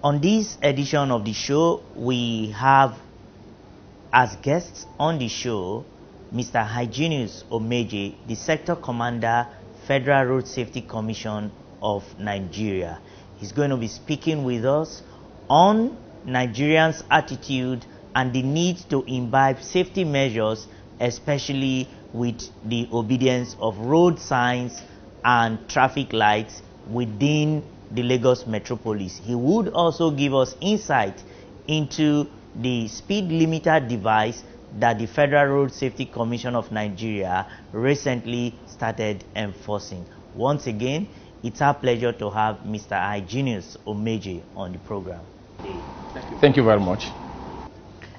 On this edition of the show, we have as guests on the show Mr. Hygienius OMEJIE, the Sector Commander, Federal Road Safety Commission of Nigeria. He's going to be speaking with us on Nigerians' attitude and the need to imbibe safety measures, especially with the obedience of road signs and traffic lights within the Lagos metropolis. He would also give us insight into the speed limiter device that the Federal Road Safety Commission of Nigeria recently started enforcing. Once again, it's our pleasure to have Mr. Hygienius OMEJIE on the program. Thank you very much.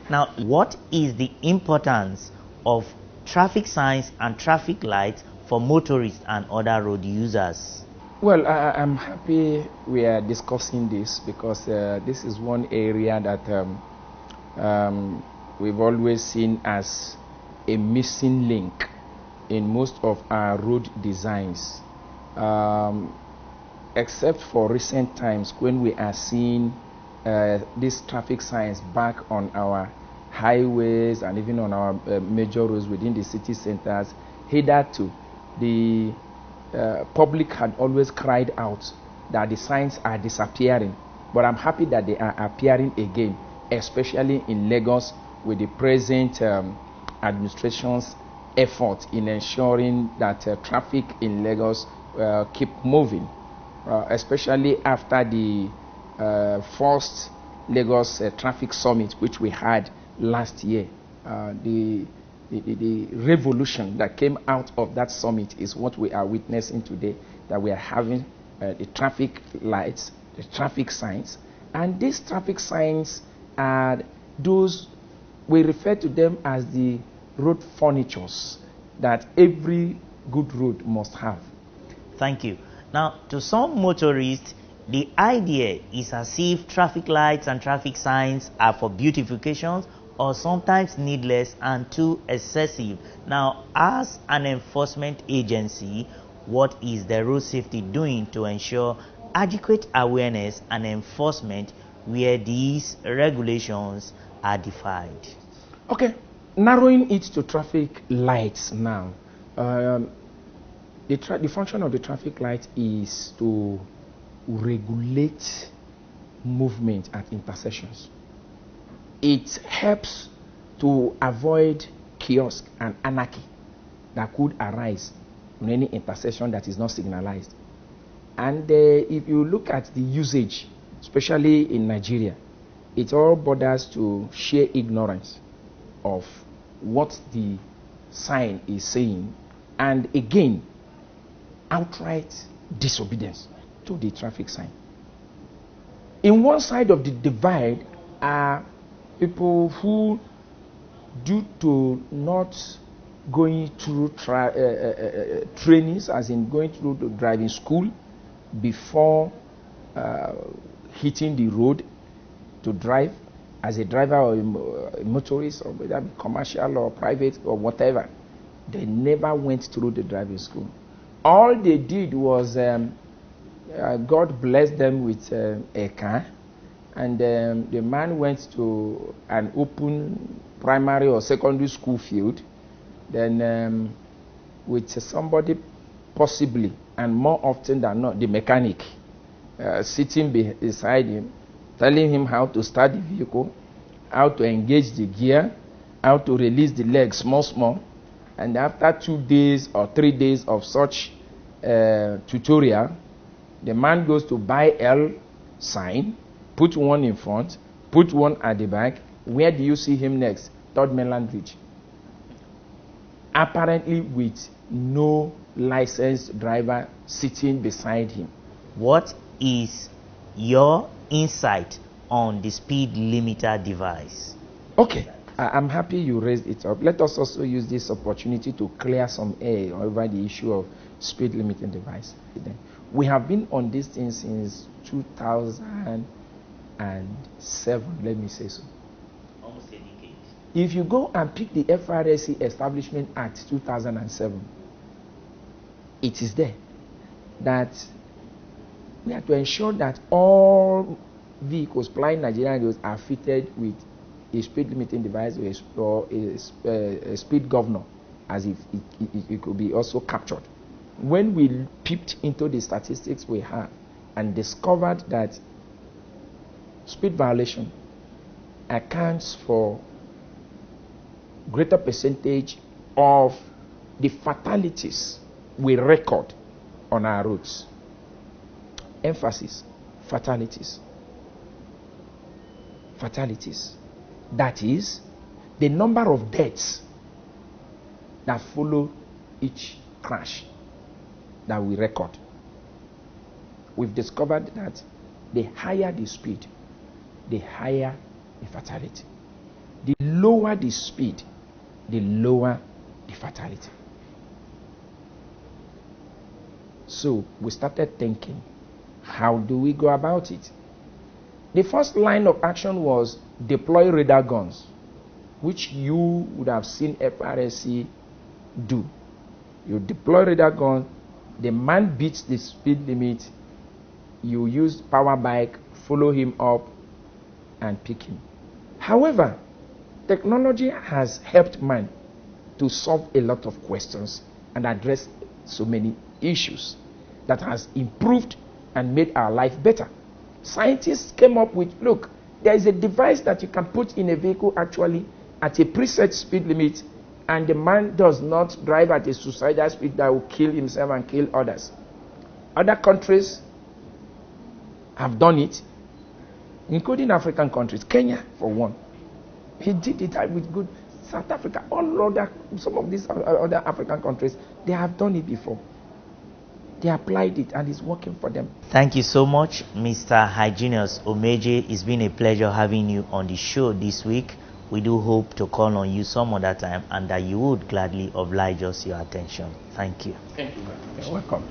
Now, what is the importance of traffic signs and traffic lights for motorists and other road users? Well, I'm happy we are discussing this because this is one area that we've always seen as a missing link in most of our road designs, except for recent times when we are seeing these traffic signs back on our highways and even on our major roads within the city centers. Hitherto, the public had always cried out that the signs are disappearing, but I'm happy that they are appearing again, especially in Lagos with the present administration's effort in ensuring that traffic in Lagos keep moving, especially after the first Lagos Traffic Summit, which we had last year. The revolution that came out of that summit is what we are witnessing today, that we are having the traffic lights, the traffic signs. And these traffic signs are those, we refer to them as the road furnitures that every good road must have. Thank you. Now, to some motorists, the idea is as if traffic lights and traffic signs are for beautifications or sometimes needless and too excessive. Now, as an enforcement agency, what is the road safety doing to ensure adequate awareness and enforcement where these regulations are defied? Okay, narrowing it to traffic lights now. The function of the traffic light is to regulate movement at intersections. It helps to avoid chaos and anarchy that could arise in any intersection that is not signalized. And if you look at the usage, especially in Nigeria, it all borders to sheer ignorance of what the sign is saying, and again, outright disobedience to the traffic sign. In one side of the divide are people who, due to not going through trainings, as in going through the driving school before hitting the road to drive as a driver or a motorist, or whether commercial or private or whatever, they never went through the driving school. All they did was God blessed them with a car, and the man went to an open primary or secondary school field, then with somebody possibly, and more often than not, the mechanic sitting beside him, telling him how to start the vehicle, how to engage the gear, how to release the legs small. And after 2 days or 3 days of such tutorial, the man goes to buy L sign, put one in front, put one at the back. Where do you see him next? Third Mainland Bridge. Apparently with no licensed driver sitting beside him. What is your insight on the speed limiter device? Okay, I'm happy you raised it up. Let us also use this opportunity to clear some air over the issue of speed limiting device. We have been on this thing since 2007, let me say so. Almost a decade. If you go and pick the FRSC Establishment Act 2007, it is there that we have to ensure that all vehicles plying Nigerian roads are fitted with a speed limiting device or a speed governor, as if it could be also captured. When we peeped into the statistics we have and discovered that speed violation accounts for greater percentage of the fatalities we record on our roads. Emphasis, fatalities. Fatalities. That is the number of deaths that follow each crash that we record. We've discovered that the higher the speed, the higher the fatality. The lower the speed, the lower the fatality. So we started thinking, how do we go about it? The first line of action was deploy radar guns, which you would have seen FRSC do. You deploy radar gun, the man beats the speed limit, you use power bike, follow him up and pick him. However, technology has helped man to solve a lot of questions and address so many issues that has improved and made our life better. Scientists came up with, look, there is a device that you can put in a vehicle actually at a preset speed limit, and the man does not drive at a suicidal speed that will kill himself and kill others. Other countries have done it, including African countries. Kenya, for one. He did it with good. South Africa, some of these other African countries, they have done it before. They applied it and it's working for them. Thank you so much, Mr. Hygienius OMEJIE. It's been a pleasure having you on the show this week. We do hope to call on you some other time and that you would gladly oblige us your attention. Thank you. Thank you. You're welcome.